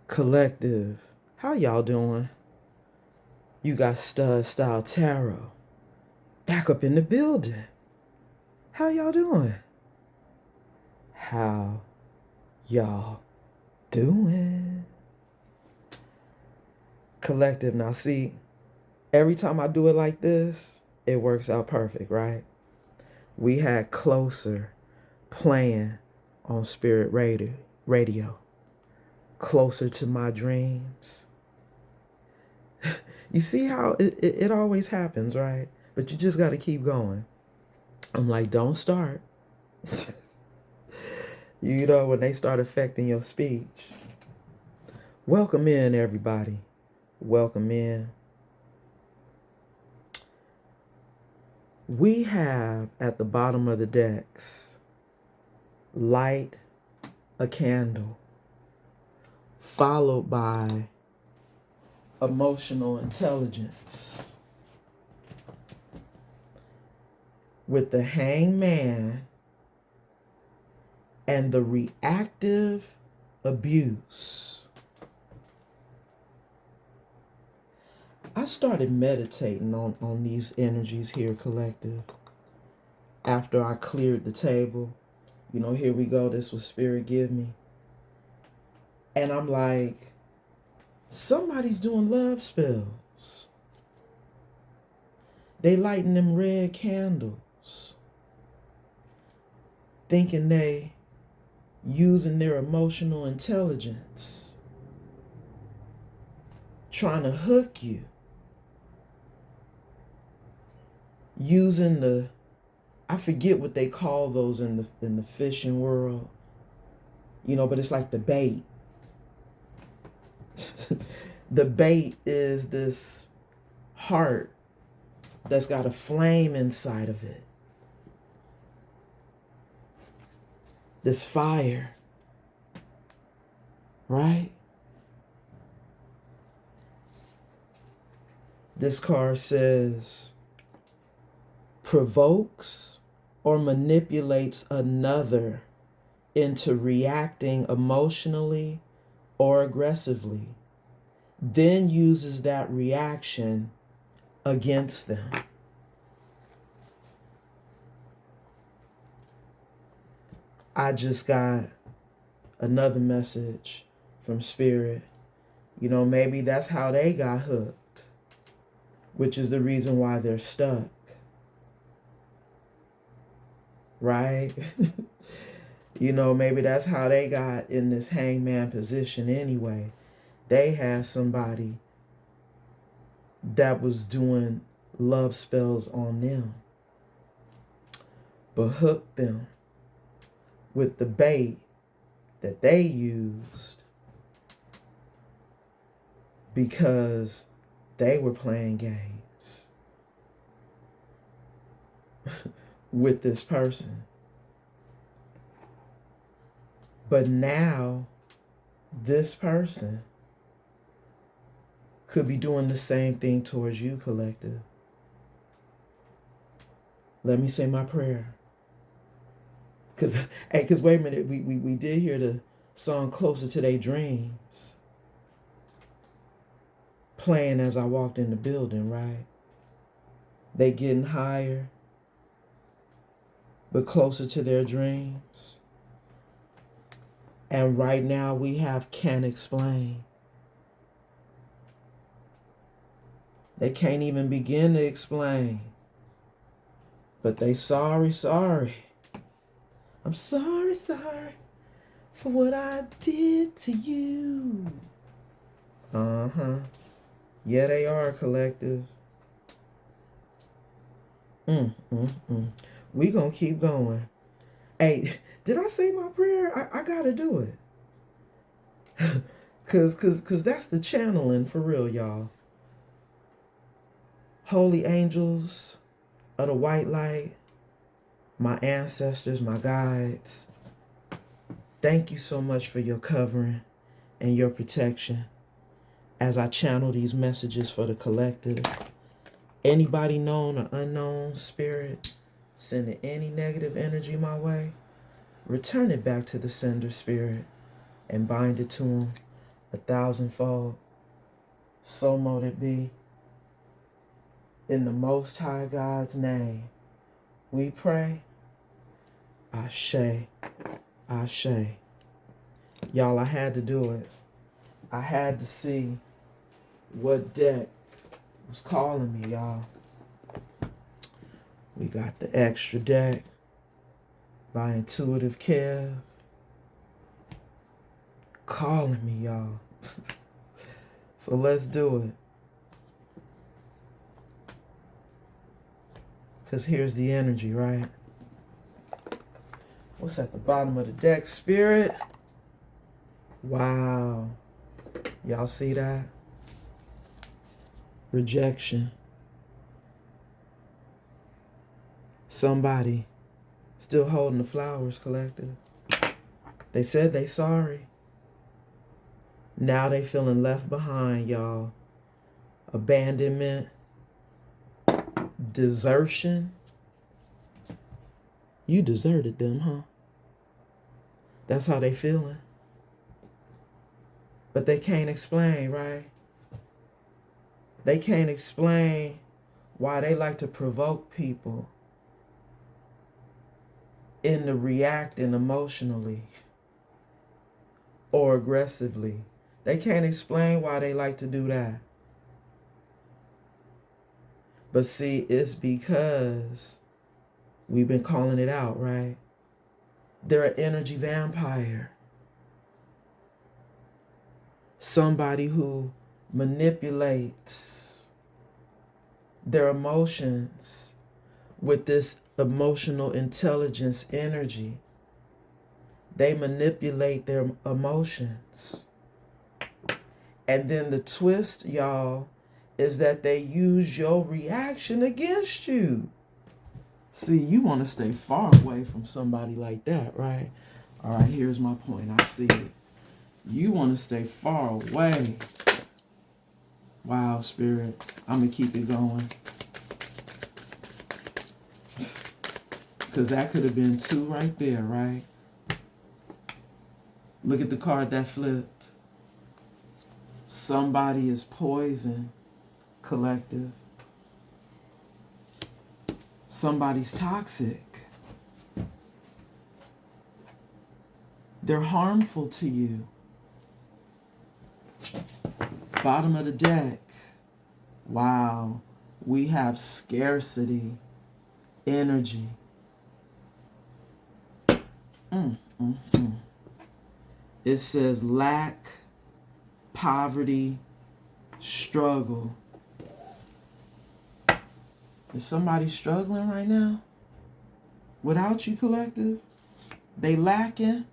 Collective, how y'all doing? You got Stud Style Tarot back up in the building. How y'all doing? How y'all doing? Collective, now see, every time I do it like this, it works out perfect, right? We had Closer playing on Spirit Radio. Closer to my dreams. You see how it always happens, right? But you just got to keep going. I'm like, don't start. You know, when they start affecting your speech. Welcome in, everybody. Welcome in. We have at the bottom of the decks, light a candle, followed by emotional intelligence. With the hangman and the reactive abuse. I started meditating on these energies here, collective. After I cleared the table, you know, here we go, this was Spirit give me. And I'm like, somebody's doing love spells. They lighting them red candles, thinking they using their emotional intelligence, trying to hook you, using the, I forget what they call those in the fishing world, you know, but it's like the bait. The bait is this heart that's got a flame inside of it. This fire, right? This card says, provokes or manipulates another into reacting emotionally or aggressively, then uses that reaction against them. I just got another message from Spirit. You know, maybe that's how they got hooked, which is the reason why they're stuck. Right? You know, maybe that's how they got in this hangman position anyway. They had somebody that was doing love spells on them, but hooked them with the bait that they used because they were playing games with this person. But now this person could be doing the same thing towards you, collective. Let me say my prayer. Cause wait a minute, we did hear the song Closer to Their Dreams playing as I walked in the building, right? They getting higher, but closer to their dreams. And right now we have can't explain. They can't even begin to explain. But they sorry. I'm sorry for what I did to you. Yeah, they are, collective. We gonna keep going. Hey, did I say my prayer? I gotta do it. Cause that's the channeling for real, y'all. Holy angels of the white light, my ancestors, my guides, thank you so much for your covering and your protection as I channel these messages for the collective. Anybody known or unknown spirit sending any negative energy my way, return it back to the sender spirit and bind it to him 1,000-fold. So mote it be. In the Most High God's name, we pray. Ashe, Ashe. Y'all, I had to do it. I had to see what deck was calling me, y'all. We got the extra deck by Intuitive Kev. Calling me, y'all. So let's do it. Because here's the energy, right? What's at the bottom of the deck, Spirit? Wow. Y'all see that? Rejection. Somebody still holding the flowers, collective. They said they sorry. Now they feeling left behind, y'all. Abandonment. Desertion. You deserted them, huh? That's how they feeling. But they can't explain, right? They can't explain why they like to provoke people into reacting emotionally or aggressively. They can't explain why they like to do that. But see, it's because we've been calling it out, right? They're an energy vampire. Somebody who manipulates their emotions with this emotional intelligence energy. They manipulate their emotions. And then the twist, y'all, is that they use your reaction against you. See, you want to stay far away from somebody like that, right? All right, here's my point. I see it. You want to stay far away. Wow, Spirit. I'm going to keep it going. Because that could have been two right there, right? Look at the card that flipped. Somebody is poison, collective. Somebody's toxic. They're harmful to you. Bottom of the deck. Wow. We have scarcity, energy. It says lack, poverty, struggle. Is somebody struggling right now? Without you, collective? They lacking?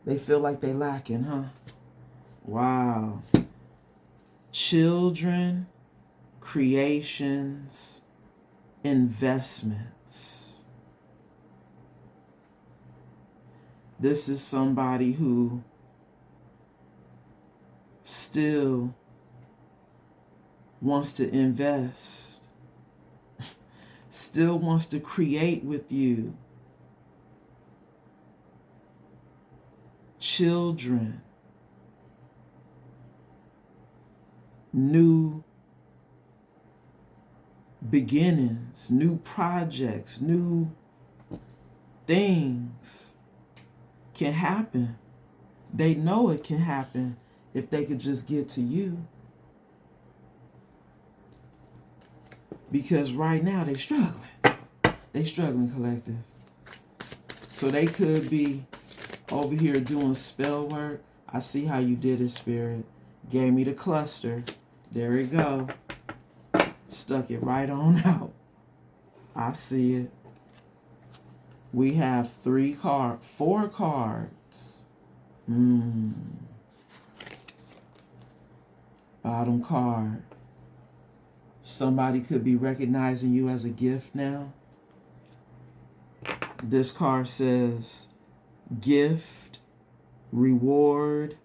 They feel like they lacking, huh? Wow. Children, creations, investments. This is somebody who still wants to invest, still wants to create with you. Children, new beginnings, new projects, new things can happen. They know it can happen if they could just get to you. Because right now they struggling. They struggling, collective. So they could be over here doing spell work. I see how you did it, Spirit. Gave me the cluster. There we go. Stuck it right on out. I see it. We have 4 cards Mm. Bottom card. Somebody could be recognizing you as a gift now. This card says gift, reward,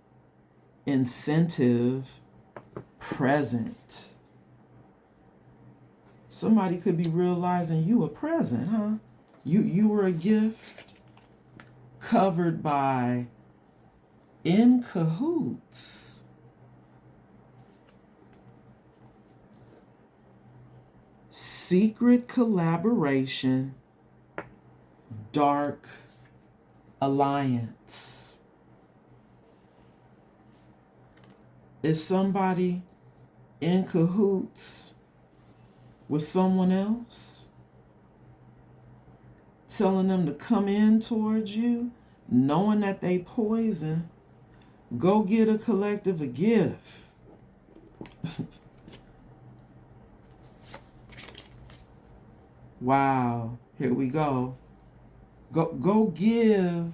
incentive, present. Somebody could be realizing you a present, huh? You were a gift covered by in cahoots. Secret collaboration, dark alliance. Is somebody in cahoots with someone else? Telling them to come in towards you, knowing that they poison. Go get a collective a gift. Wow, here we go. Go give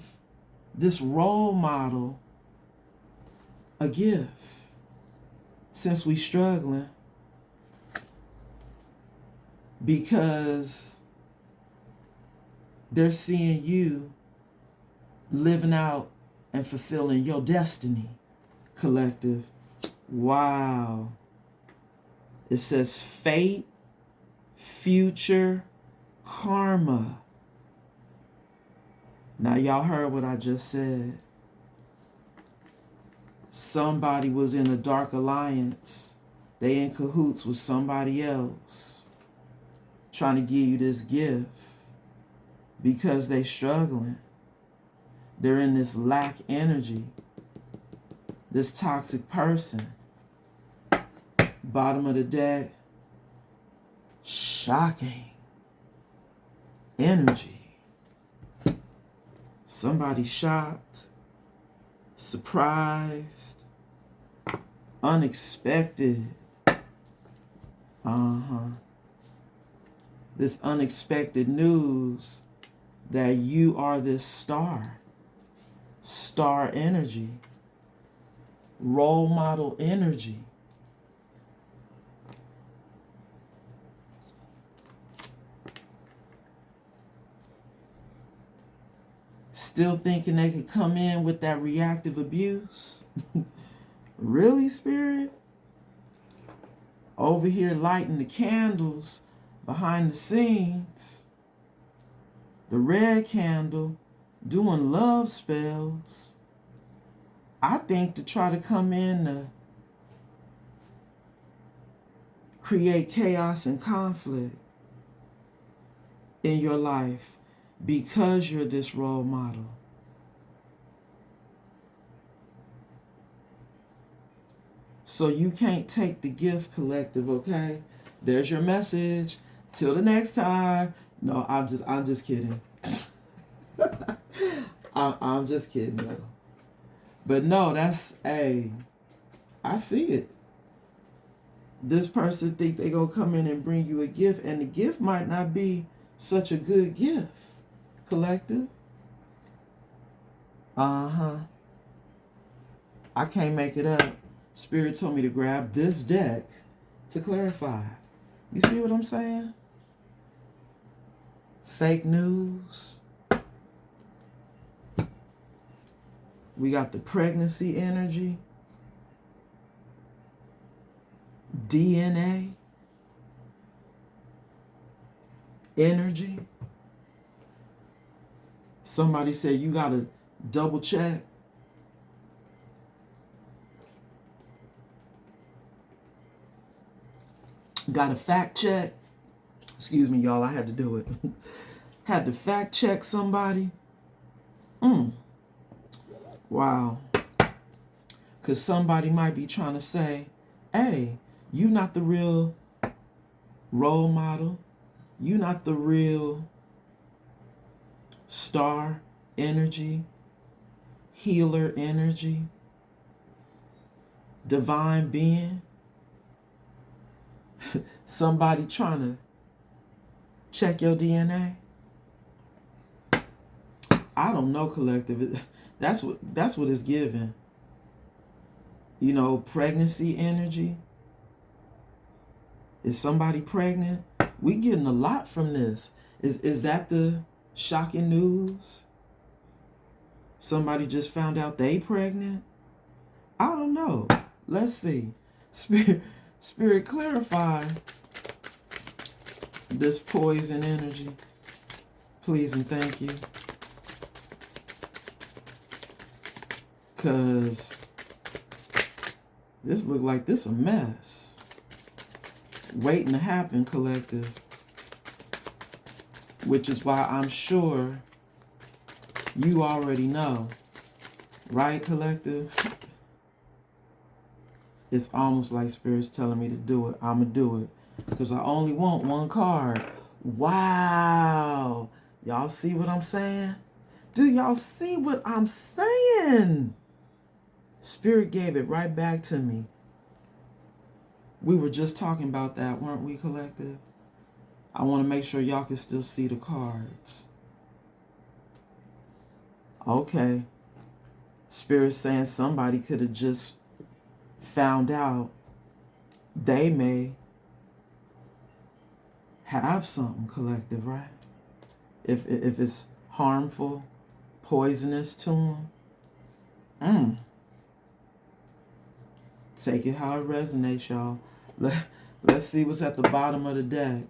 this role model a gift. Since we struggling. Because they're seeing you living out and fulfilling your destiny, collective. Wow. It says fate, future, karma. Now y'all heard what I just said. Somebody was in a dark alliance. They in cahoots with somebody else. Trying to give you this gift. Because they struggling. They're in this lack energy. This toxic person. Bottom of the deck. Shocking energy. Somebody shocked, surprised, unexpected. This unexpected news that you are this star. Star energy. Role model energy. Still thinking they could come in with that reactive abuse? Really, Spirit? Over here lighting the candles behind the scenes. The red candle doing love spells. I think to try to come in to create chaos and conflict in your life because you're this role model. So you can't take the gift, collective, okay? There's your message. Till the next time. No, I'm just kidding. I'm just kidding, though. But no, that's, hey, I see it. This person think they gonna come in and bring you a gift, and the gift might not be such a good gift, collective. I can't make it up. Spirit told me to grab this deck to clarify. You see what I'm saying? Fake news. We got the pregnancy energy. DNA. Energy. Somebody said you gotta double check. Got to fact check. Excuse me, y'all. I had to do it. Had to fact check somebody. Wow. Because somebody might be trying to say, hey, you not the real role model. You not the real star energy, healer energy, divine being. Somebody trying to check your DNA. I don't know, collective. That's what it's giving. You know, pregnancy energy. Is somebody pregnant? We getting a lot from this. Is that the shocking news? Somebody just found out they pregnant? I don't know. Let's see. Spirit clarify this poison energy. Please and thank you. Cause this look like this a mess. Waiting to happen, collective. Which is why I'm sure you already know. Right, collective? It's almost like Spirit's telling me to do it. I'ma do it. Because I only want one card. Wow. Y'all see what I'm saying? Do y'all see what I'm saying? Spirit gave it right back to me. We were just talking about that, weren't we, collective? I want to make sure y'all can still see the cards. Okay. Spirit saying somebody could have just found out they may have something, collective, right? If it's harmful, poisonous to them. Take it how it resonates, y'all. Let's see what's at the bottom of the deck.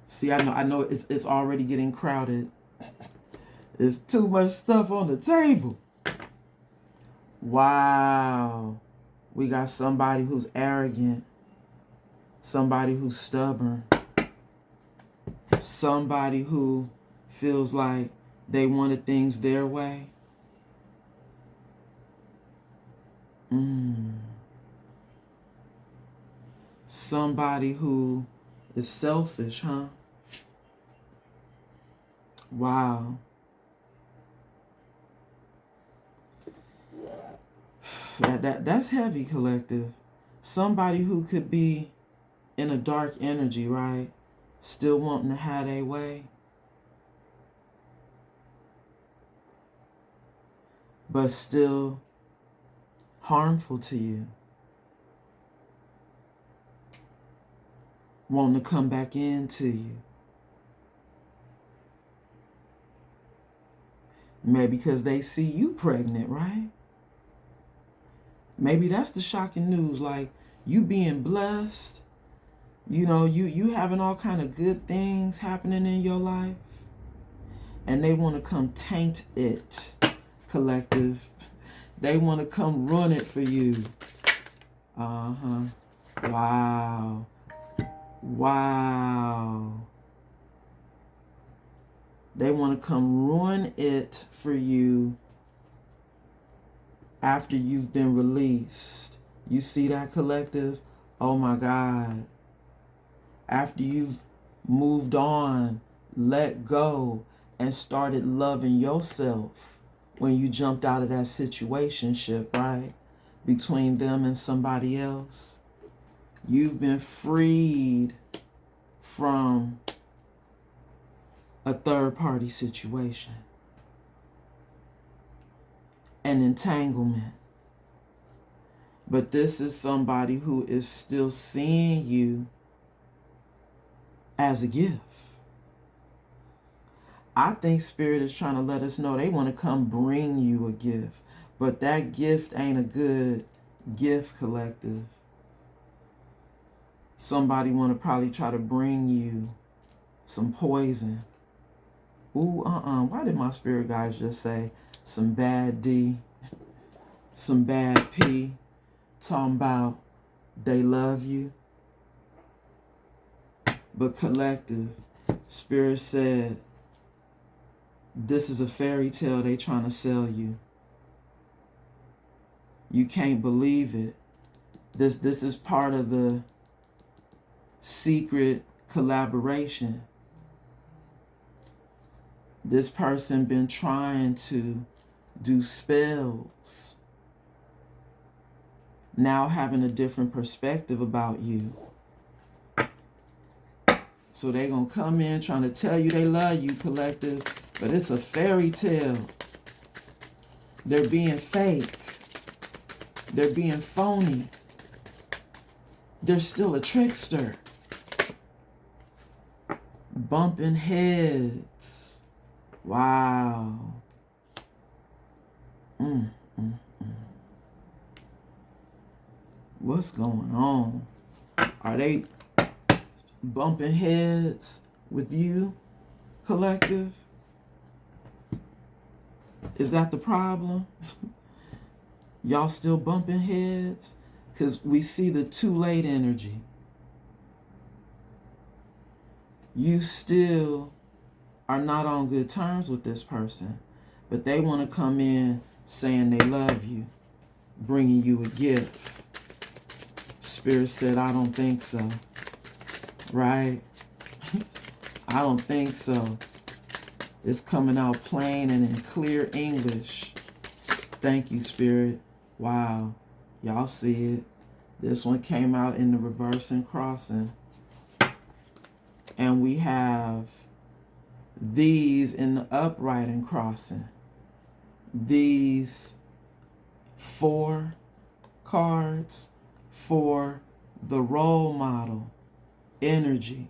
See, I know it's already getting crowded. There's too much stuff on the table. Wow. We got somebody who's arrogant. Somebody who's stubborn. Somebody who feels like they wanted things their way. Somebody who is selfish, huh? Wow. That's heavy, collective. Somebody who could be in a dark energy, right? Still wanting to have their way. But still harmful to you. Wanting to come back into you. Maybe because they see you pregnant, right? Maybe that's the shocking news. Like, you being blessed, you know, you having all kind of good things happening in your life. And they want to come taint it, collective. They want to come run it for you. Wow. Wow. They want to come ruin it for you after you've been released. You see that, collective? Oh my God. After you've moved on, let go, and started loving yourself when you jumped out of that situationship, right? Between them and somebody else. You've been freed from a third-party situation. An entanglement. But this is somebody who is still seeing you as a gift. I think Spirit is trying to let us know they want to come bring you a gift. But that gift ain't a good gift, collective. Somebody want to probably try to bring you some poison. Ooh, why did my spirit guys just say some bad D, some bad P, talking about they love you? But collective, Spirit said, this is a fairy tale they trying to sell you. You can't believe it. This is part of the secret collaboration. This person been trying to do spells. Now having a different perspective about you. So they gonna come in trying to tell you they love you, collective, but it's a fairy tale. They're being fake. They're being phony. They're still a trickster. Bumping heads. Wow. What's going on? Are they bumping heads with you, collective? Is that the problem? Y'all still bumping heads? Because we see the too late energy. You still are not on good terms with this person, but they want to come in saying they love you, bringing you a gift. Spirit said, I don't think so. Right? I don't think so. It's coming out plain and in clear English. Thank you, Spirit. Wow. Y'all see it. This one came out in the reverse and crossing. And we have these in the upright and crossing. These 4 cards for the role model energy.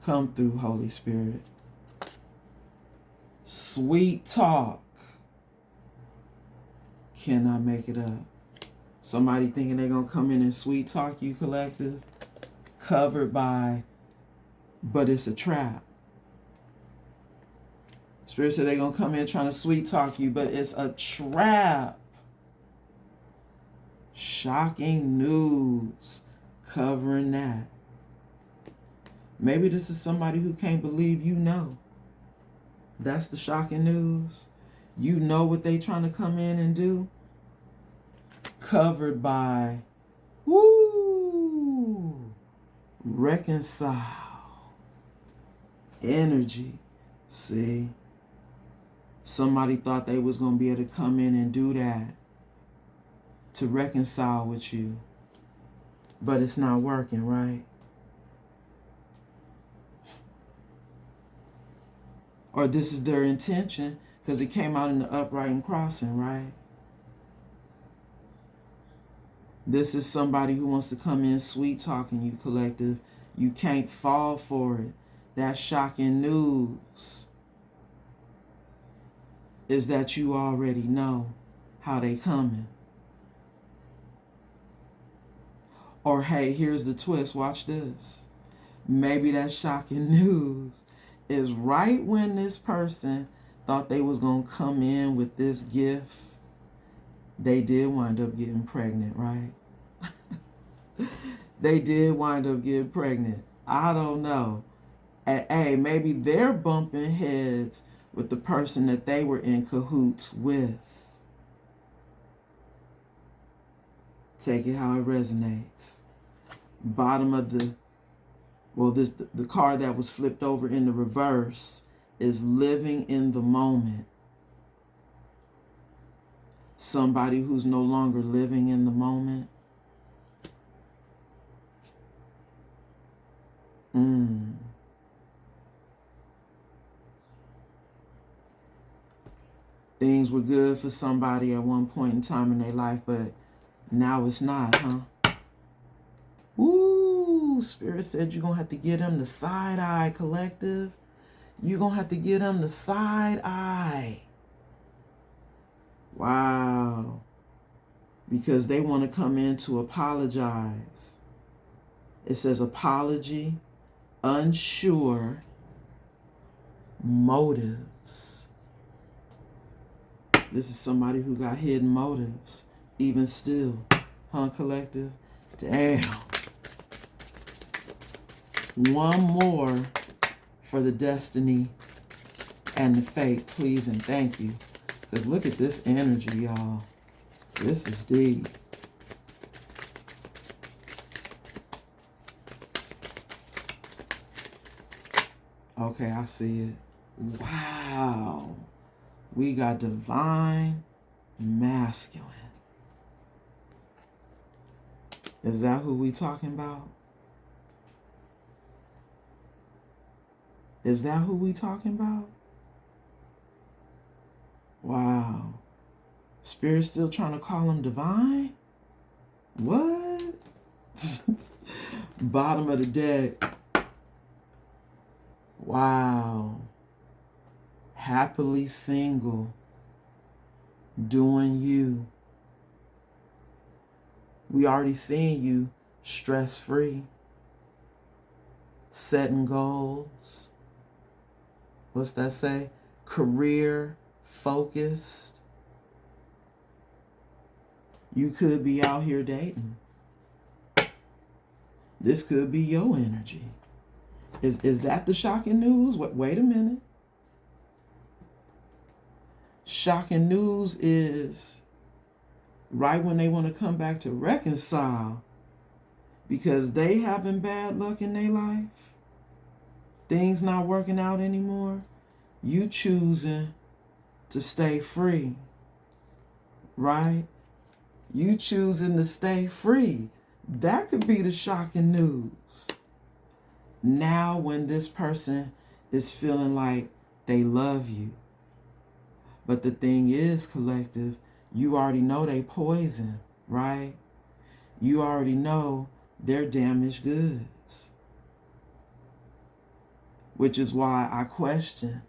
Come through, Holy Spirit. Sweet talk. Cannot make it up. Somebody thinking they're going to come in and sweet talk you, collective. Covered by, but it's a trap. Spirit said they're going to come in trying to sweet talk you, but it's a trap. Shocking news. Covering that. Maybe this is somebody who can't believe you know. That's the shocking news. You know what they trying to come in and do. Covered by, reconcile. Energy. See? Somebody thought they was going to be able to come in and do that. To reconcile with you. But it's not working, right? Or this is their intention because it came out in the upright and crossing, right? This is somebody who wants to come in sweet talking you, collective. You can't fall for it. That shocking news is that you already know how they coming. Or hey, here's the twist. Watch this. Maybe that shocking news is right when this person thought they was going to come in with this gift. They did wind up getting pregnant, right? They did wind up getting pregnant. I don't know. And hey, maybe they're bumping heads with the person that they were in cahoots with. Take it how it resonates. Bottom of the, the card that was flipped over in the reverse is living in the moment. Somebody who's no longer living in the moment. Things were good for somebody at one point in time in their life, but now it's not, huh? Ooh, Spirit said you're going to have to get them the side eye, collective. You're going to have to get them the side eye. Wow. Because they want to come in to apologize. It says apology, unsure, motives. This is somebody who got hidden motives, even still. Huh, collective? Damn. One more for the destiny and the fate, please and thank you. Because look at this energy, y'all. This is deep. Okay, I see it. Wow. We got divine masculine. Is that who we talking about? Is that who we talking about? Wow. Spirit's still trying to call him divine? What? Bottom of the deck. Wow. Happily single. Doing you. We already seeing you stress-free. Setting goals. What's that say? Career focused. You could be out here dating. This could be your energy. Is that the shocking news? Wait a minute. Shocking news is right when they want to come back to reconcile because they having bad luck in their life. Things not working out anymore. You choosing to stay free. Right? You choosing to stay free. That could be the shocking news. Now when this person is feeling like they love you. But the thing is, collective, you already know they poison, right? You already know they're damaged goods. Which is why I question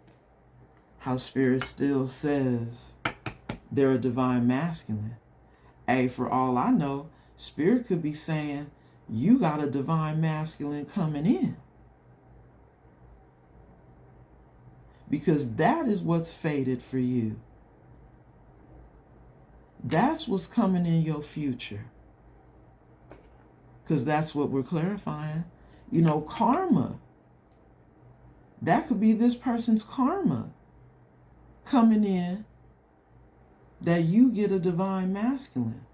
how Spirit still says they're a divine masculine. Hey, for all I know, Spirit could be saying, you got a divine masculine coming in. Because that is what's fated for you. That's what's coming in your future. Because that's what we're clarifying. You know, karma. That could be this person's karma coming in that you get a divine masculine.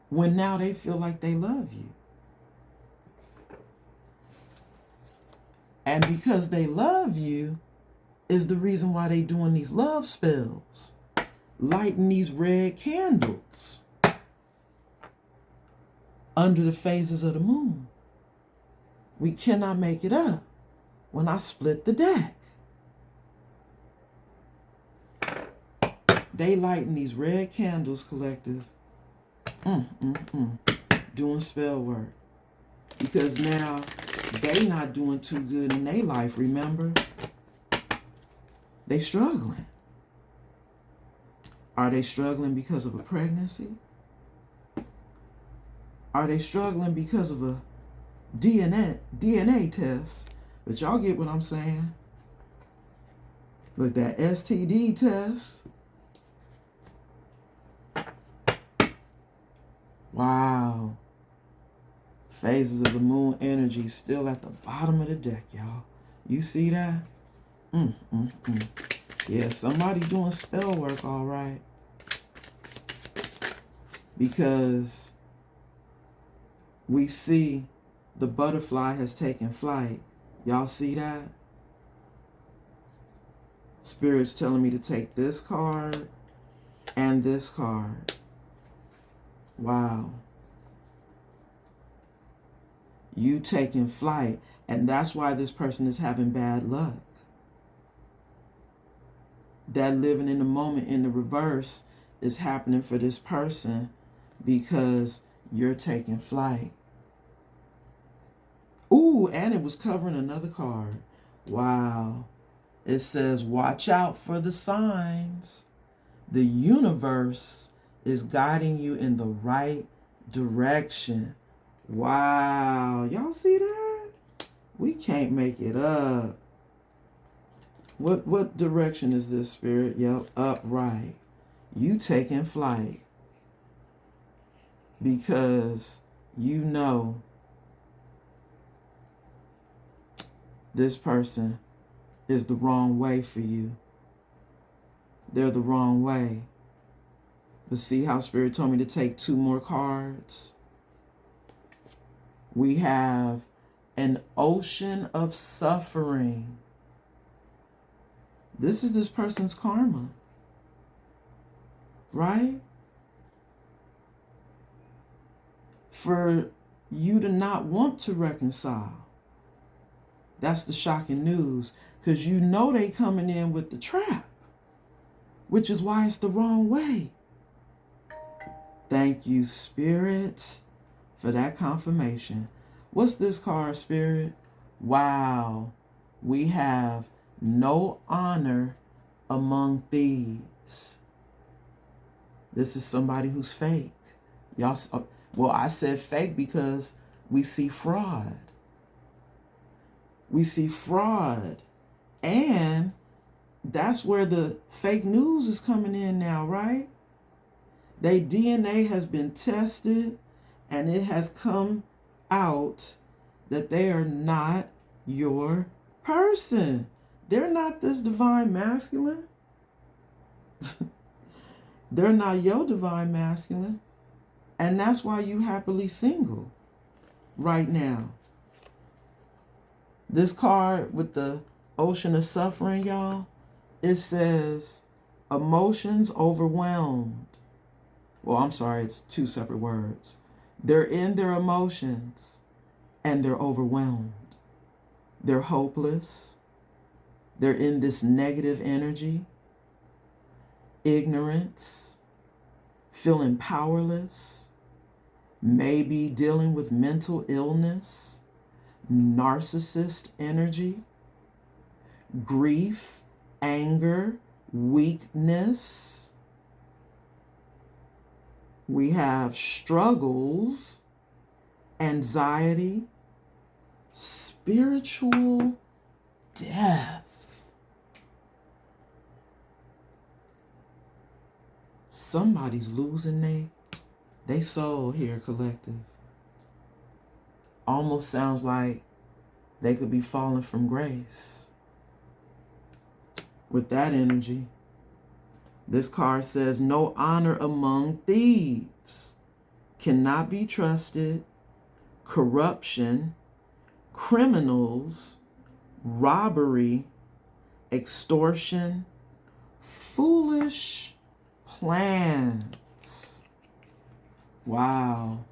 When now they feel like they love you. And because they love you is the reason why they doing these love spells. Lighting these red candles under the phases of the moon. We cannot make it up when I split the deck. They lighting these red candles, collective. Doing spell work. Because now they not doing too good in their life, remember? They struggling. Are they struggling because of a pregnancy? Are they struggling because of a DNA test? But y'all get what I'm saying. Look, that STD test. Wow. Phases of the moon energy still at the bottom of the deck, y'all. You see that? Yeah, somebody doing spell work, all right. Because we see the butterfly has taken flight. Y'all see that? Spirit's telling me to take this card and this card. Wow. You taking flight. And that's why this person is having bad luck. That living in the moment in the reverse is happening for this person because you're taking flight. Ooh, and it was covering another card. Wow. It says, watch out for the signs. The universe is guiding you in the right direction. Wow. Y'all see that? We can't make it up. What direction is this, Spirit? Yep, upright. You taking flight. Because you know this person is the wrong way for you. They're the wrong way. But see how Spirit told me to take 2 more cards? We have an ocean of suffering. This is this person's karma. Right? For you to not want to reconcile. That's the shocking news, because you know they coming in with the trap, which is why it's the wrong way. Thank you, Spirit, for that confirmation. What's this card, Spirit? Wow, we have no honor among thieves. This is somebody who's fake. Y'all, well, I said fake because we see fraud. We see fraud. And that's where the fake news is coming in now, right? Their DNA has been tested and it has come out that they are not your person. They're not this divine masculine. They're not your divine masculine. And that's why you happily single right now. This card with the ocean of suffering, y'all, it says emotions overwhelmed. Well, I'm sorry, it's two separate words. They're in their emotions and they're overwhelmed. They're hopeless. They're in this negative energy, ignorance, feeling powerless, maybe dealing with mental illness, narcissist energy, grief, anger, weakness. We have struggles, anxiety, spiritual death. Somebody's losing they soul here, collective. Almost sounds like they could be falling from grace. With that energy, this card says, no honor among thieves, cannot be trusted, corruption, criminals, robbery, extortion, foolish plans. Wow.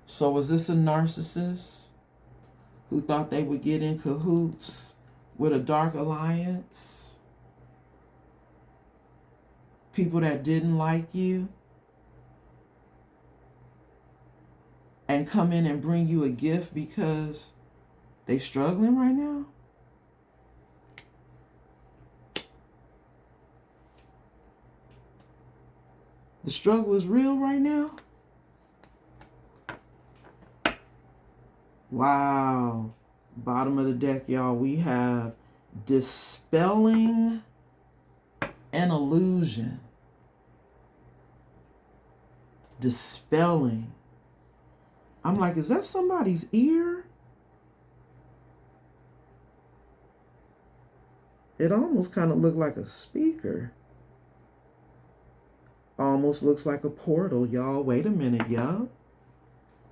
So is this a narcissist who thought they would get in cahoots with a dark alliance? People that didn't like you and come in and bring you a gift because they struggling right now? The struggle is real right now? Wow. Bottom of the deck, y'all, we have dispelling an illusion. Dispelling. I'm like, is that somebody's ear? It almost kind of looked like a speaker. Almost looks like a portal, y'all. Wait a minute, y'all.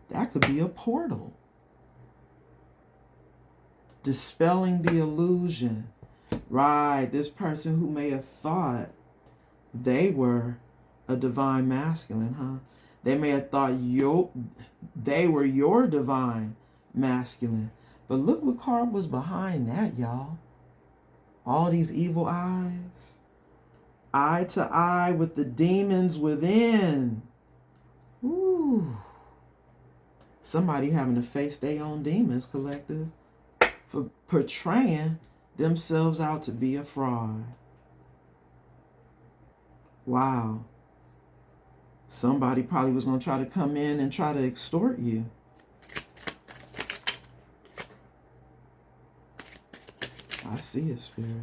That could be a portal. Dispelling the illusion. Right, this person who may have thought they were a divine masculine, huh? They may have thought they were your divine masculine. But look what card was behind that, y'all. All these evil eyes. Eye to eye with the demons within. Ooh. Somebody having to face their own demons, collective, for portraying themselves out to be a fraud. Wow. Somebody probably was going to try to come in and try to extort you. I see it, Spirit.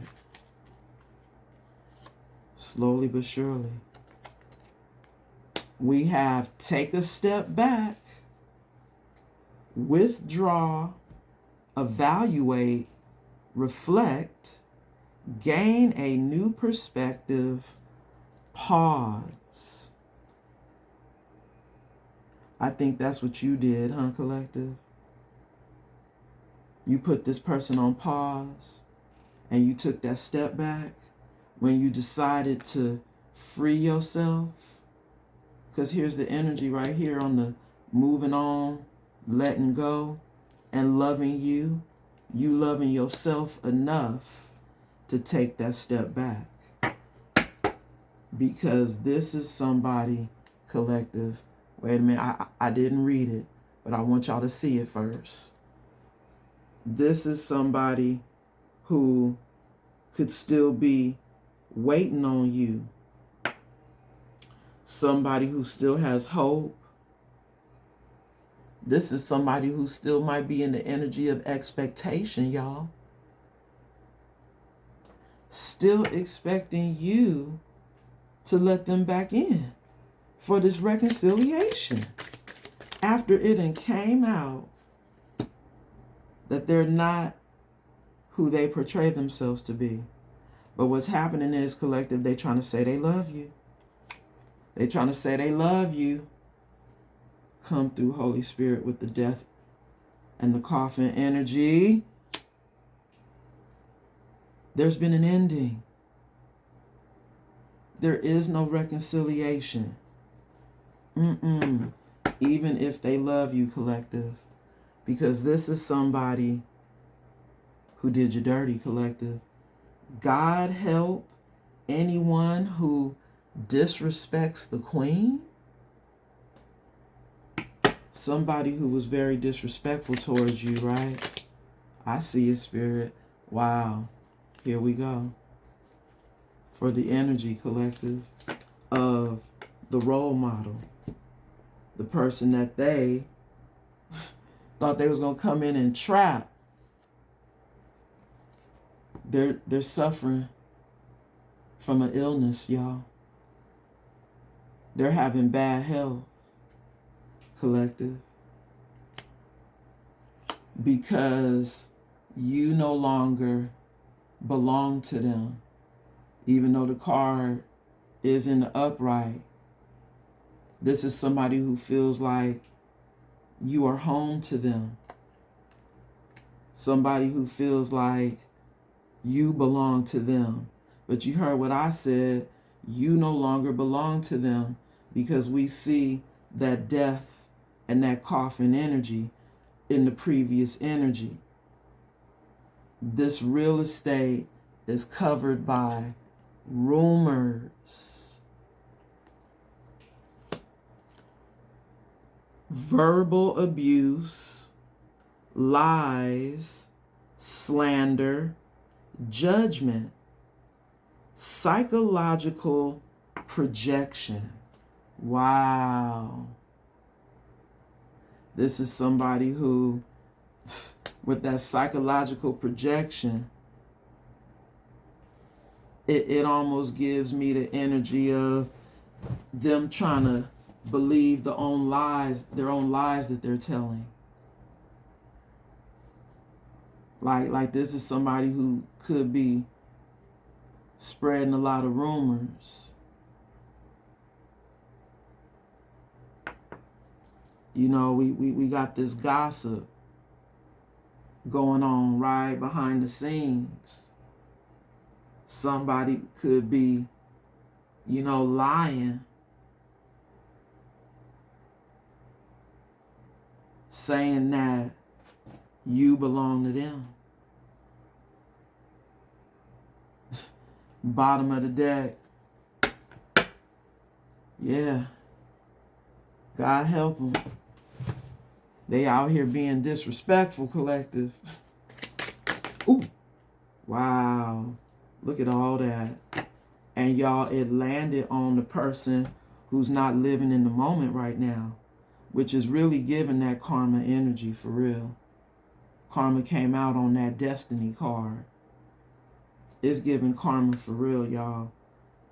Slowly but surely. We have take a step back, withdraw, evaluate, reflect, gain a new perspective, pause. I think that's what you did, huh, collective? You put this person on pause and you took that step back when you decided to free yourself. Because here's the energy right here on the moving on, letting go and loving you, you loving yourself enough to take that step back. Because this is somebody, collective. Wait a minute, I didn't read it, but I want y'all to see it first. This is somebody who could still be waiting on you. Somebody who still has hope. This is somebody who still might be in the energy of expectation, y'all. Still expecting you to let them back in for this reconciliation. After it came out that they're not who they portray themselves to be. But what's happening is, collective, they trying to say they love you. They trying to say they love you. Come through, Holy Spirit, with the death and the coffin energy. There's been an ending. There is no reconciliation. Even if they love you, collective. Because this is somebody who did you dirty, collective. God help anyone who disrespects the queen. Somebody who was very disrespectful towards you, right? I see it, Spirit. Wow. Here we go. For the energy, collective, of the role model. The person that they thought they was going to come in and trap. They're suffering from an illness, y'all. They're having bad health, collective. Because you no longer belong to them. Even though the card is in the upright. This is somebody who feels like you are home to them. Somebody who feels like you belong to them. But you heard what I said. You no longer belong to them, because we see that death and that coffin energy in the previous energy. This real estate is covered by rumors, verbal abuse, lies, slander, judgment, psychological projection. Wow. This is somebody who, with that psychological projection, it almost gives me the energy of them trying to believe their own lies that they're telling. Like this is somebody who could be spreading a lot of rumors. You know, we got this gossip going on right behind the scenes. Somebody could be, lying, saying that you belong to them. Bottom of the deck. Yeah. God help them. They out here being disrespectful, collective. Ooh. Wow. Look at all that. And y'all, it landed on the person who's not living in the moment right now, which is really giving that karma energy for real. Karma came out on that destiny card. It's giving karma for real, y'all.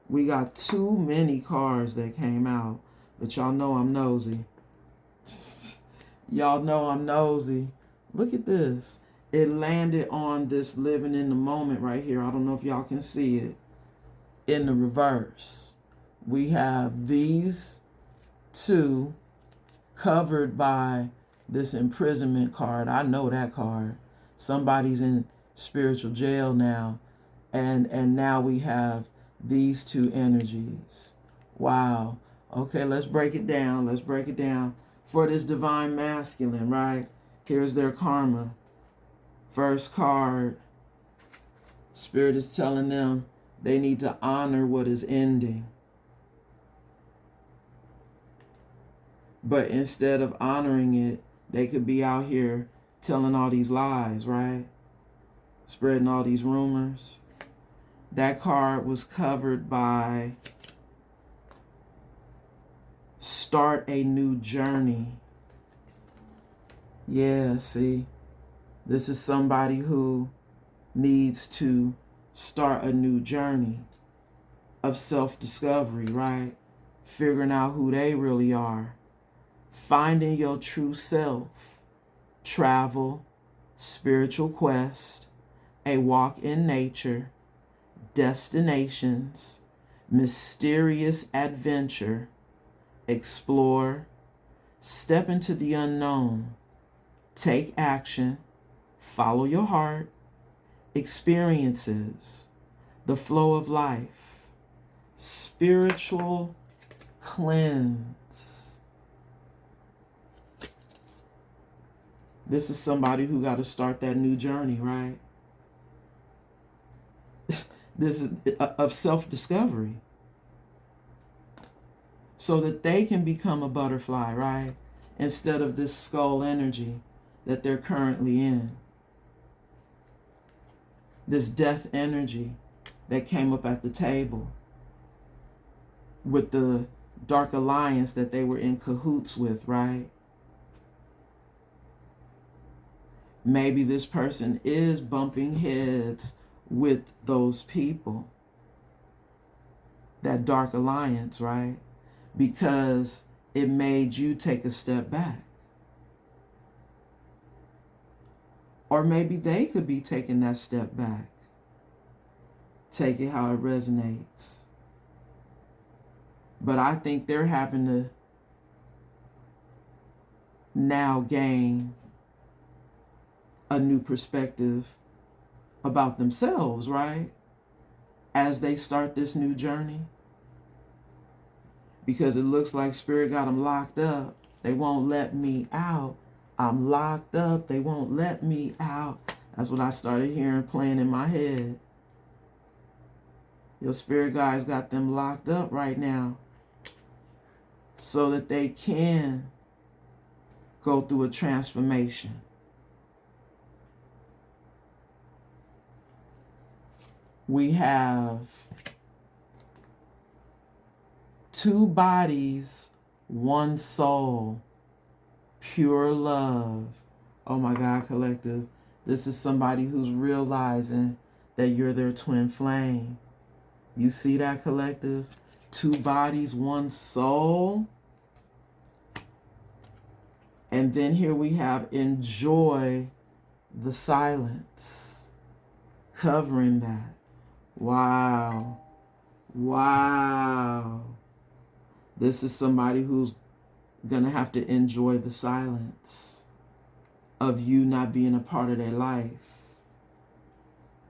We got too many cards that came out, but y'all know I'm nosy. Y'all know I'm nosy. Look at this. It landed on this living in the moment right here. I don't know if y'all can see it. In the reverse, we have these two covered by this imprisonment card. I know that card. Somebody's in spiritual jail now. And now we have these two energies. Wow. Okay, let's break it down. Let's break it down. for this divine masculine, right? Here's their karma. First card, Spirit is telling them they need to honor what is ending. But instead of honoring it, they could be out here telling all these lies, right? Spreading all these rumors. That card was covered by start a new journey. Yeah, see, this is somebody who needs to start a new journey of self-discovery, right? Figuring out who they really are. Finding your true self. Travel, spiritual quest, a walk in nature, destinations, mysterious adventure, explore, step into the unknown, take action, follow your heart, experiences, the flow of life, spiritual cleanse. This is somebody who got to start that new journey, right? This is of self-discovery. So that they can become a butterfly, right? Instead of this skull energy that they're currently in. This death energy that came up at the table with the dark alliance that they were in cahoots with, right? Maybe this person is bumping heads with those people. That dark alliance, right? Because it made you take a step back. Or maybe they could be taking that step back. Take it how it resonates. But I think they're having to now gain a new perspective about themselves, right? As they start this new journey. Because it looks like Spirit got them locked up. They won't let me out. I'm locked up. They won't let me out. That's what I started hearing playing in my head. Your spirit guides got them locked up right now so that they can go through a transformation. We have 2 bodies, 1 soul, pure love. Oh my God, collective. This is somebody who's realizing that you're their twin flame. You see that, collective? 2 bodies, 1 soul. And then here we have enjoy the silence, covering that. Wow. Wow. This is somebody who's going to have to enjoy the silence of you not being a part of their life.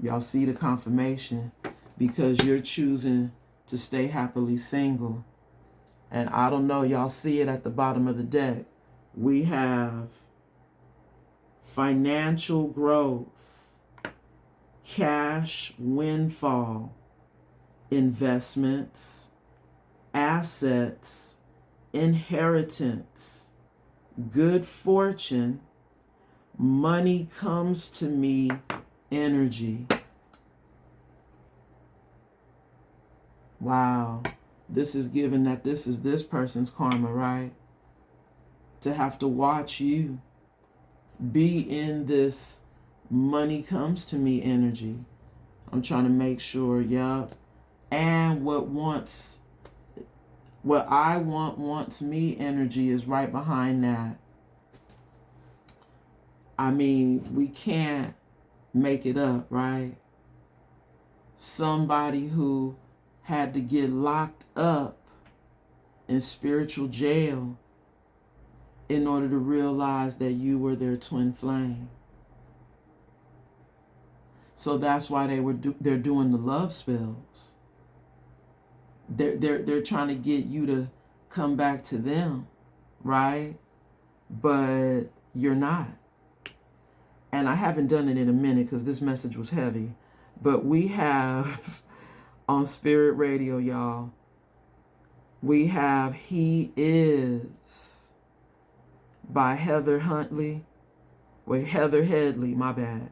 Y'all see the confirmation, because you're choosing to stay happily single. And I don't know, y'all see it at the bottom of the deck. We have financial growth, cash windfall, investments, assets, inheritance, good fortune, money comes to me energy. Wow. This is given that this is this person's karma, right? To have to watch you be in this money comes to me energy. I'm trying to make sure, yeah. And what I want wants me energy is right behind that. I mean, we can't make it up, right? Somebody who had to get locked up in spiritual jail in order to realize that you were their twin flame. So that's why they're doing the love spells. They're trying to get you to come back to them, right? but you're not. And I haven't done it in a minute because this message was heavy. But we have on Spirit Radio, y'all, we have He Is by Heather Huntley. Wait, Heather Headley, my bad.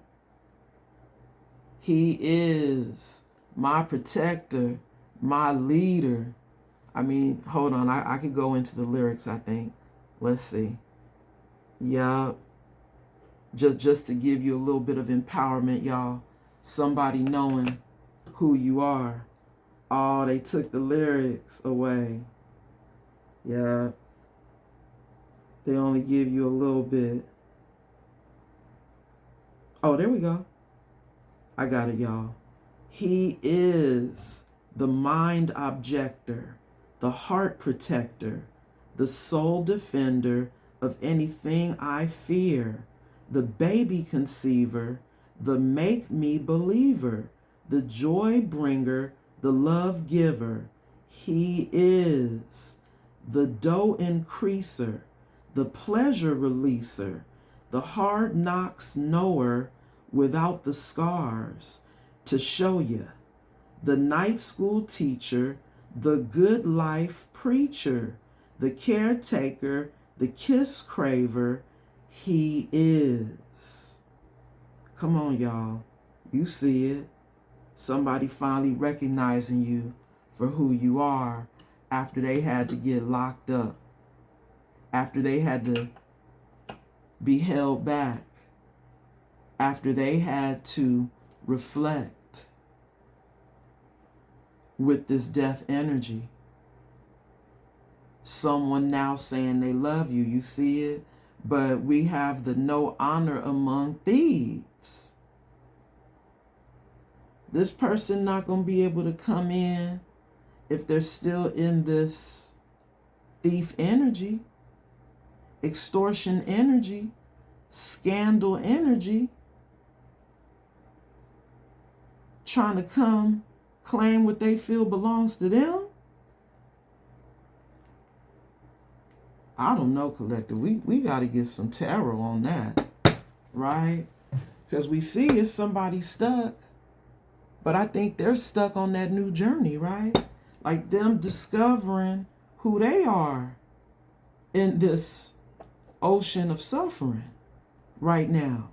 He is my protector, my leader. I mean, hold on, I could go into the lyrics, I think. Let's see. Yup. Just to give you a little bit of empowerment, y'all. Somebody knowing who you are. Oh, they took the lyrics away. Yeah. They only give you a little bit. Oh, there we go. I got it, y'all. He is the mind objector, the heart protector, the soul defender of anything I fear, the baby conceiver, the make me believer, the joy bringer, the love giver. He is the dough increaser, the pleasure releaser, the hard knocks knower without the scars to show you, the night school teacher, the good life preacher, the caretaker, the kiss craver. He is. Come on, y'all. You see it. Somebody finally recognizing you for who you are after they had to get locked up, after they had to be held back, after they had to reflect with this death energy. Someone now saying they love you. You see it? But we have the no honor among thieves. This person not going to be able to come in if they're still in this thief energy, extortion energy, scandal energy, trying to come claim what they feel belongs to them. I don't know, collective. We got to get some tarot on that, right? Because we see it's somebody stuck, but I think they're stuck on that new journey, right? Like them discovering who they are in this ocean of suffering right now.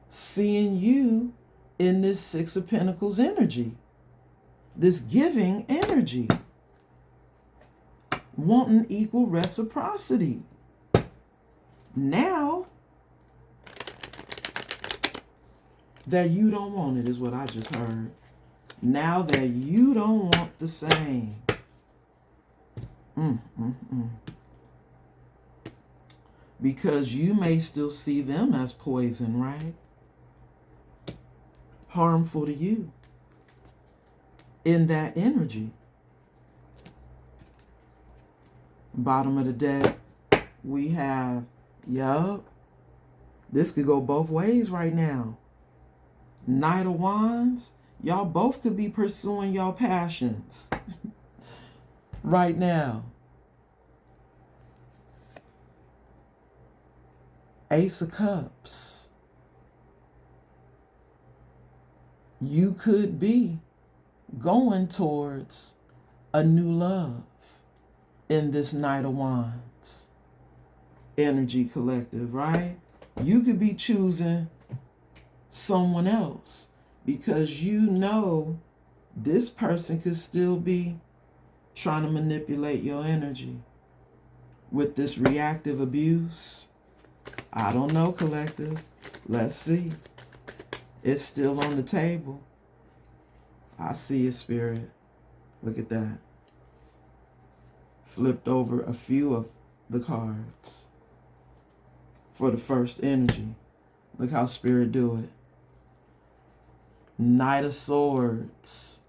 Seeing you in this Six of Pentacles energy, this giving energy, wanting equal reciprocity. Now that you don't want it is what I just heard. Now that you don't want the same. Because you may still see them as poison, right? Harmful to you in that energy. Bottom of the deck, we have, yup, this could go both ways right now. Knight of Wands, y'all both could be pursuing y'all passions right now. Ace of Cups. You could be going towards a new love in this Knight of Wands energy, collective, right? You could be choosing someone else because you know this person could still be trying to manipulate your energy with this reactive abuse. I don't know, collective. Let's see. It's still on the table. I see it, Spirit. Look at that. Flipped over a few of the cards for the first energy. Look how Spirit do it. Knight of Swords,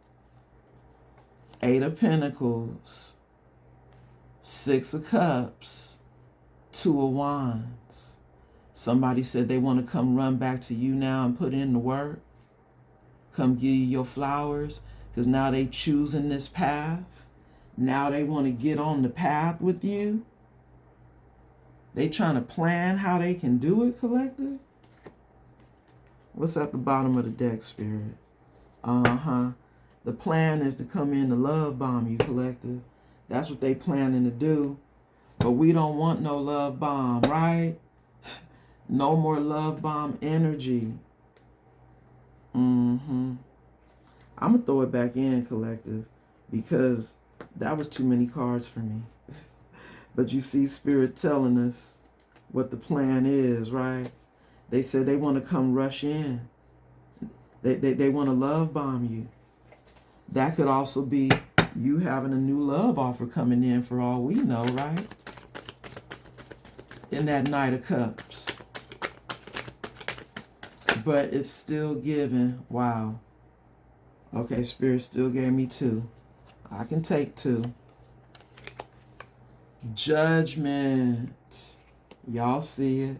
Eight of Pentacles, Six of Cups, Two of Wands. Somebody said they want to come run back to you now and put in the work. Come give you your flowers because now they choosing this path. Now they want to get on the path with you. They trying to plan how they can do it, collective. What's at the bottom of the deck, Spirit? The plan is to come in to love bomb you, collective. That's what they planning to do. But we don't want no love bomb, right? No more love bomb energy. I'm going to throw it back in, collective, because that was too many cards for me. But you see Spirit telling us what the plan is, right? They said they want to come rush in. They want to love bomb you. That could also be you having a new love offer coming in for all we know, right? In that Knight of Cups. But it's still giving, wow. Okay, Spirit still gave me 2. I can take 2. Judgment. Y'all see it.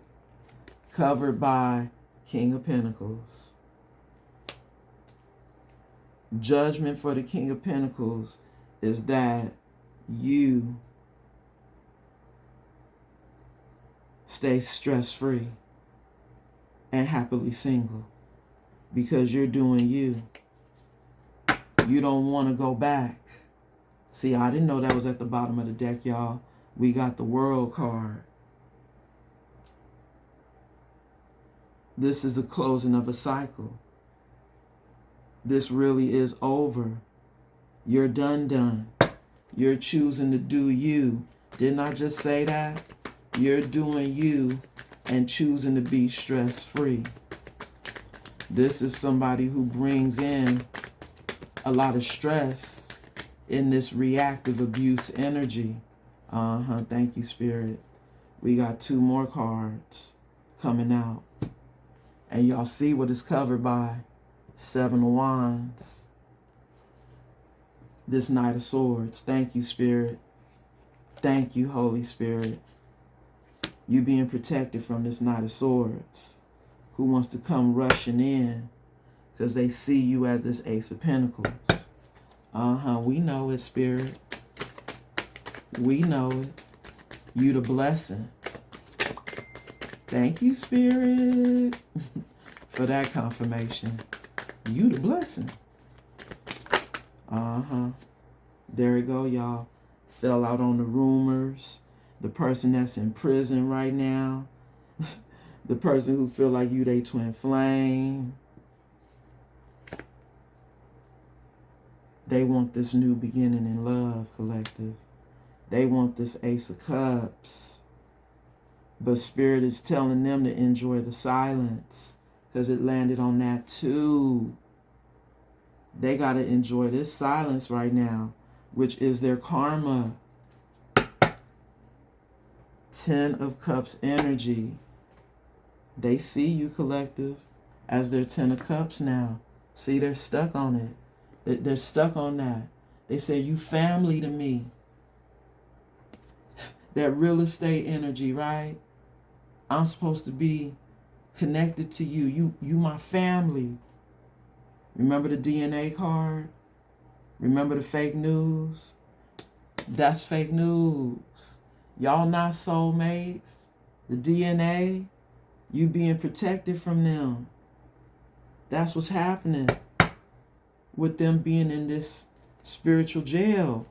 Covered by King of Pentacles. Judgment for the King of Pentacles is that you stay stress-free and happily single because you're doing you. You don't want to go back. See, I didn't know that was at the bottom of the deck, y'all. We got the World card. This is the closing of a cycle. This really is over. You're done. You're choosing to do you. Didn't I just say that? You're doing you and choosing to be stress-free. This is somebody who brings in a lot of stress in this reactive abuse energy. Thank you, Spirit. We got 2 more cards coming out. And y'all see what it's covered by. 7 of Wands. This Knight of Swords. Thank you, Spirit. Thank you, Holy Spirit. You being protected from this Knight of Swords. Who wants to come rushing in because they see you as this Ace of Pentacles. We know it, Spirit. We know it. You the blessing. Thank you, Spirit, for that confirmation. You the blessing. There we go, y'all. Fell out on the rumors. The person that's in prison right now. The person who feel like you they twin flame. They want this new beginning in love, collective. They want this Ace of Cups. But Spirit is telling them to enjoy the silence because it landed on that too. They got to enjoy this silence right now, which is their karma. 10 of Cups energy. They see you, collective, as their 10 of Cups now. See, they're stuck on it. They're stuck on that. They say, you family to me. That real estate energy, right? I'm supposed to be connected to you. You my family. Remember the DNA card? Remember the fake news? That's fake news. Y'all not soulmates. The DNA, you being protected from them. That's what's happening with them being in this spiritual jail.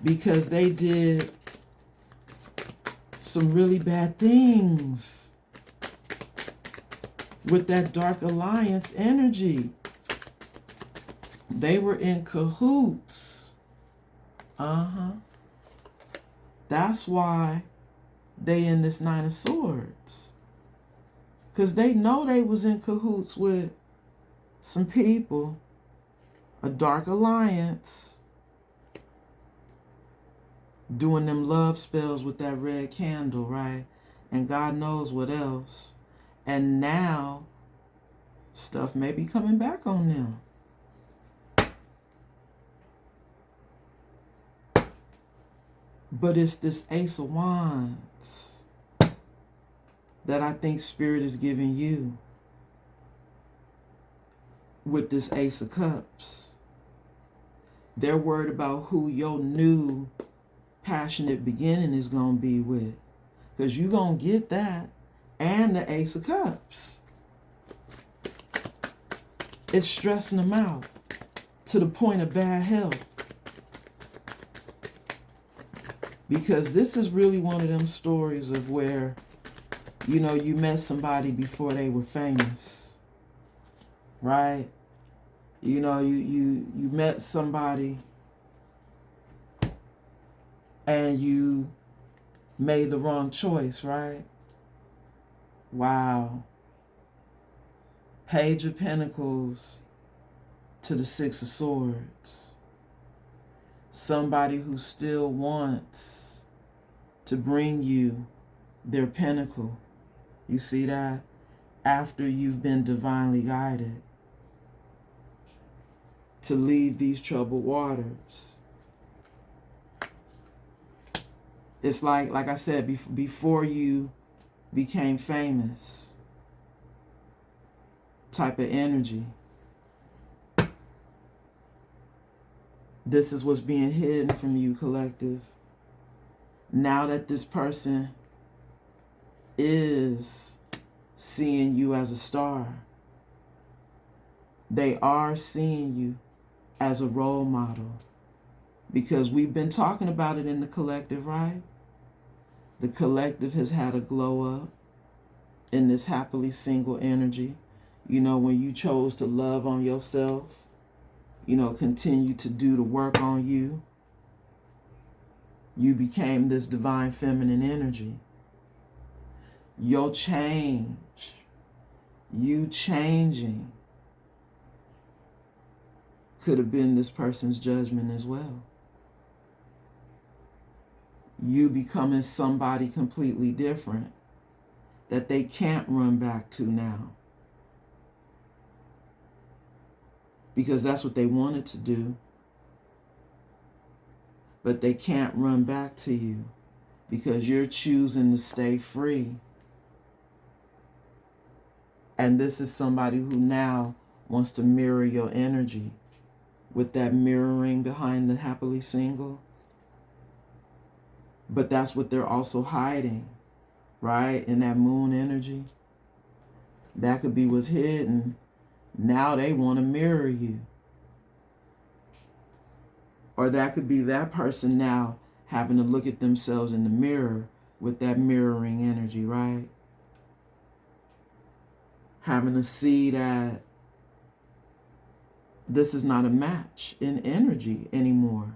Because they did some really bad things with that Dark Alliance energy. They were in cahoots. That's why they in this 9 of Swords. Because they know they was in cahoots with some people. A Dark Alliance. Doing them love spells with that red candle, right? And God knows what else. And now, stuff may be coming back on them. But it's this Ace of Wands that I think Spirit is giving you with this Ace of Cups. They're worried about who your new passionate beginning is going to be with. Because you're going to get that. And the Ace of Cups. It's stressing them out to the point of bad health. Because this is really one of them stories of where, you know, you met somebody before they were famous. Right? You know, you met somebody and you made the wrong choice, right? Wow. Page of Pentacles to the Six of Swords. Somebody who still wants to bring you their pinnacle. You see that? After you've been divinely guided to leave these troubled waters. It's like I said, before you became famous type of energy. This is what's being hidden from you, collective. Now that this person is seeing you as a star, they are seeing you as a role model. Because we've been talking about it in the collective, right? The collective has had a glow up in this happily single energy. You know, when you chose to love on yourself, you know, continue to do the work on you, you became this divine feminine energy. Your change, you changing, could have been this person's judgment as well. You becoming somebody completely different that they can't run back to now. Because that's what they wanted to do. But they can't run back to you because you're choosing to stay free. And this is somebody who now wants to mirror your energy with that mirroring behind the happily single. But that's what they're also hiding, right? In that moon energy. That could be what's hidden. Now they want to mirror you. Or that could be that person now having to look at themselves in the mirror with that mirroring energy, right? Having to see that this is not a match in energy anymore.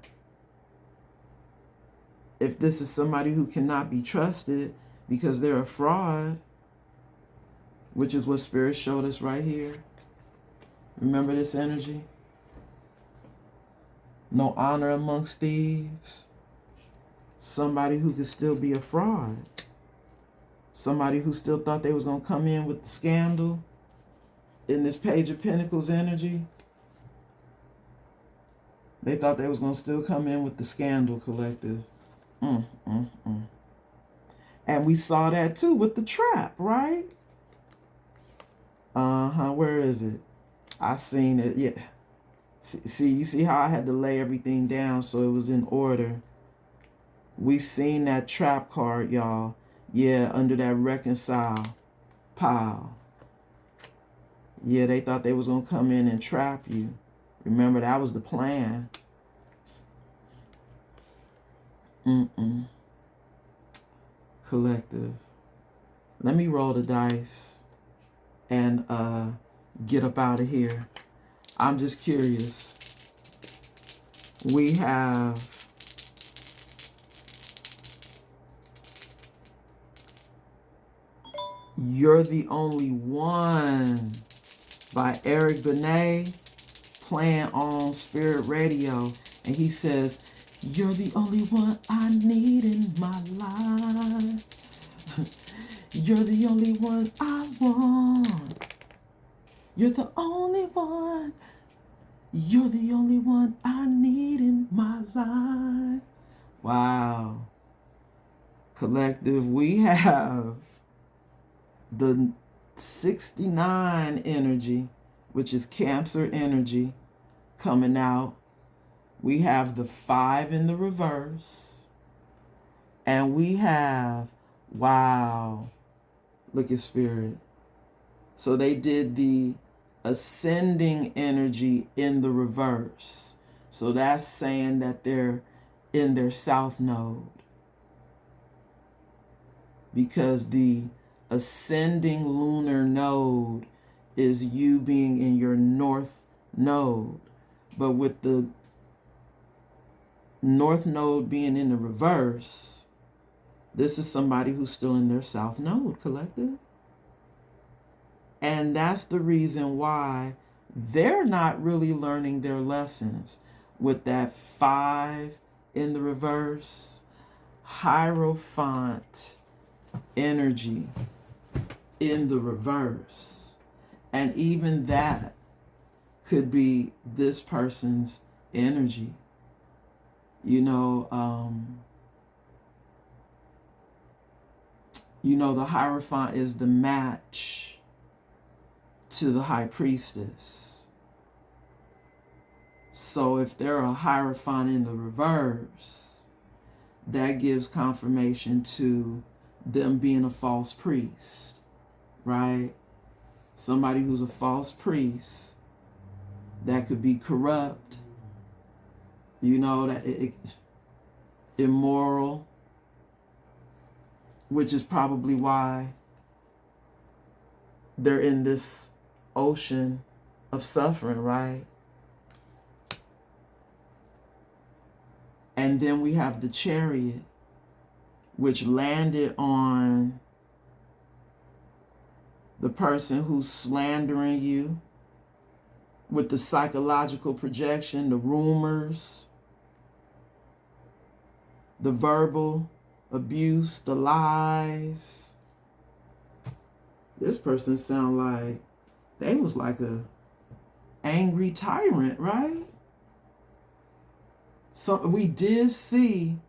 If this is somebody who cannot be trusted because they're a fraud, which is what Spirit showed us right here. Remember this energy? No honor amongst thieves. Somebody who could still be a fraud. Somebody who still thought they was going to come in with the scandal in this Page of Pentacles energy. They thought they was going to still come in with the scandal, collective. And we saw that too with the trap, right? Where is it? I seen it, yeah. See, you see how I had to lay everything down so it was in order. We seen that trap card, y'all. Yeah, under that reconcile pile. Yeah, they thought they was going to come in and trap you. Remember, that was the plan. Collective. Let me roll the dice and get up out of here. I'm just curious. We have You're the Only One by Eric Benet playing on Spirit Radio. And he says, you're the only one I need in my life. You're the only one I want. You're the only one. You're the only one I need in my life. Wow. Collective, we have the 69 energy, which is Cancer energy, coming out. We have the 5 in the reverse. And we have, wow, look at Spirit. So they did the ascending energy in the reverse. So that's saying that they're in their south node. Because the ascending lunar node is you being in your north node. But with the north node being in the reverse, this is somebody who's still in their south node, collective. And that's the reason why they're not really learning their lessons with that 5 in the reverse, Hierophant energy in the reverse. And even that could be this person's energy. The Hierophant is the match to the High Priestess. So if they're a Hierophant in the reverse, that gives confirmation to them being a false priest, right? Somebody who's a false priest that could be corrupt, immoral, which is probably why they're in this ocean of suffering, right? And then we have the Chariot, which landed on the person who's slandering you with the psychological projection, the rumors, the verbal abuse, the lies. This person sound like they was like a angry tyrant, right? So we did see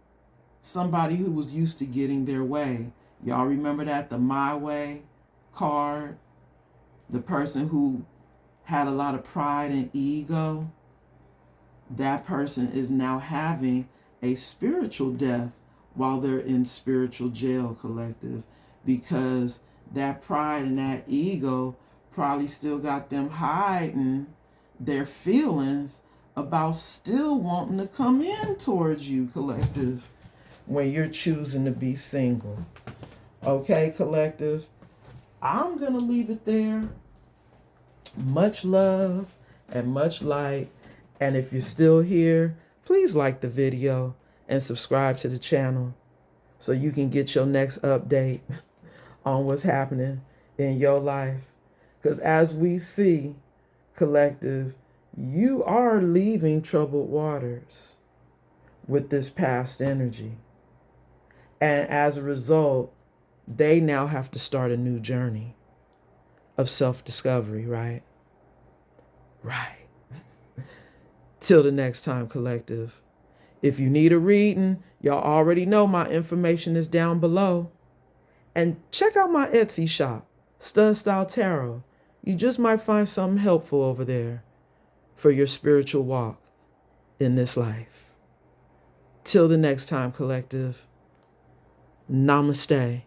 somebody who was used to getting their way. Y'all remember that? The My Way card? The person who had a lot of pride and ego. That person is now having a spiritual death while they're in spiritual jail, collective, because that pride and that ego probably still got them hiding their feelings about still wanting to come in towards you, collective, when you're choosing to be single. Okay, collective, I'm going to leave it there. Much love and much light. And if you're still here, please like the video and subscribe to the channel so you can get your next update on what's happening in your life. Because as we see, collective, you are leaving troubled waters with this past energy. And as a result, they now have to start a new journey of self-discovery, right? Right. Till the next time, collective. If you need a reading, y'all already know my information is down below. And check out my Etsy shop, Stud Style Tarot. You just might find something helpful over there for your spiritual walk in this life. Till the next time, collective. Namaste.